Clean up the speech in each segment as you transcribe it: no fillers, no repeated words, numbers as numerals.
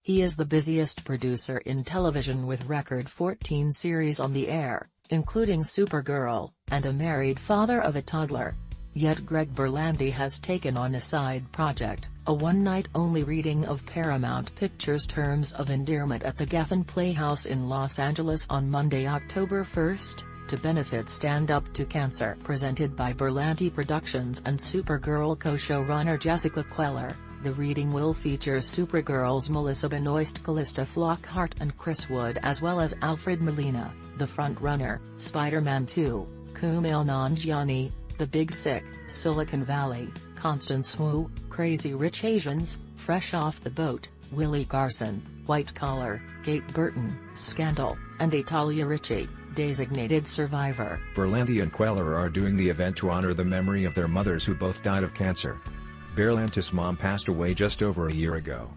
He is the busiest producer in television with record 14 series on the air, including Supergirl, and a married father of a toddler. Yet Greg Berlanti has taken on a side project, a one-night-only reading of Paramount Pictures' Terms of Endearment at the Geffen Playhouse in Los Angeles on Monday, October 1, to benefit Stand Up to Cancer, presented by Berlanti Productions and Supergirl co-showrunner Jessica Queller. The reading will feature Supergirl's Melissa Benoist, Callista Flockhart and Chris Wood, as well as Alfred Molina, the frontrunner, Spider-Man 2, Kumail Nanjiani, The Big Sick, Silicon Valley, Constance Wu, Crazy Rich Asians, Fresh Off the Boat, Willie Garson, White Collar, Kate Burton, Scandal, and Italia Ricci, Designated Survivor. Berlanti and Queller are doing the event to honor the memory of their mothers who both died of cancer. Berlanti's mom passed away just over a year ago.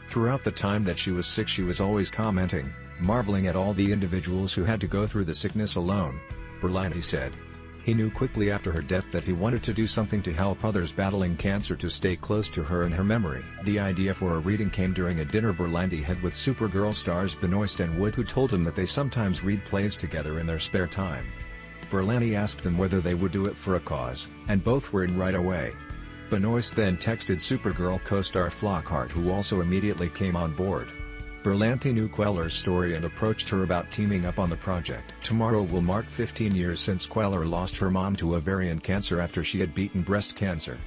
Throughout the time that she was sick, she was always commenting, marveling at all the individuals who had to go through the sickness alone. Berlanti said. He knew quickly after her death that he wanted to do something to help others battling cancer to stay close to her and her memory. The idea for a reading came during a dinner Berlanti had with Supergirl stars Benoist and Wood, who told him that they sometimes read plays together in their spare time. Berlanti asked them whether they would do it for a cause, and both were in right away. Benoist then texted Supergirl co-star Flockhart, who also immediately came on board. Berlanti knew Queller's story and approached her about teaming up on the project. Tomorrow will mark 15 years since Queller lost her mom to ovarian cancer after she had beaten breast cancer.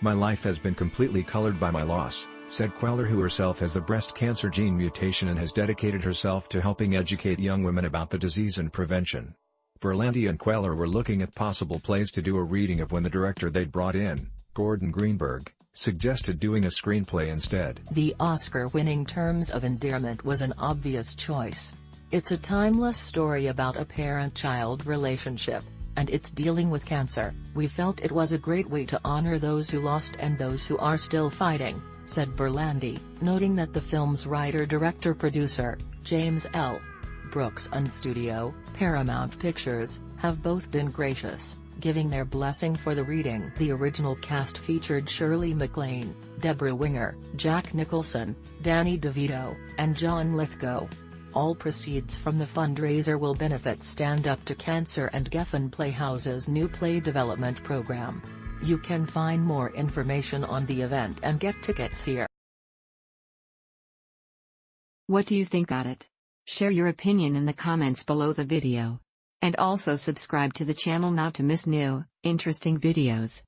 My life has been completely colored by my loss, said Queller, who herself has the breast cancer gene mutation and has dedicated herself to helping educate young women about the disease and prevention. Berlanti and Queller were looking at possible plays to do a reading of when the director they'd brought in, Gordon Greenberg, suggested doing a screenplay instead. The Oscar-winning Terms of Endearment was an obvious choice. It's a timeless story about a parent-child relationship, and it's dealing with cancer. We felt it was a great way to honor those who lost and those who are still fighting, said Berlanti, noting that the film's writer-director-producer, James L. Brooks and studio, Paramount Pictures, have both been gracious, giving their blessing for the reading. The original cast featured Shirley MacLaine, Deborah Winger, Jack Nicholson, Danny DeVito, and John Lithgow. All proceeds from the fundraiser will benefit Stand Up to Cancer and Geffen Playhouse's new play development program. You can find more information on the event and get tickets here. What do you think about it? Share your opinion in the comments below the video. And also subscribe to the channel not to miss new, interesting videos.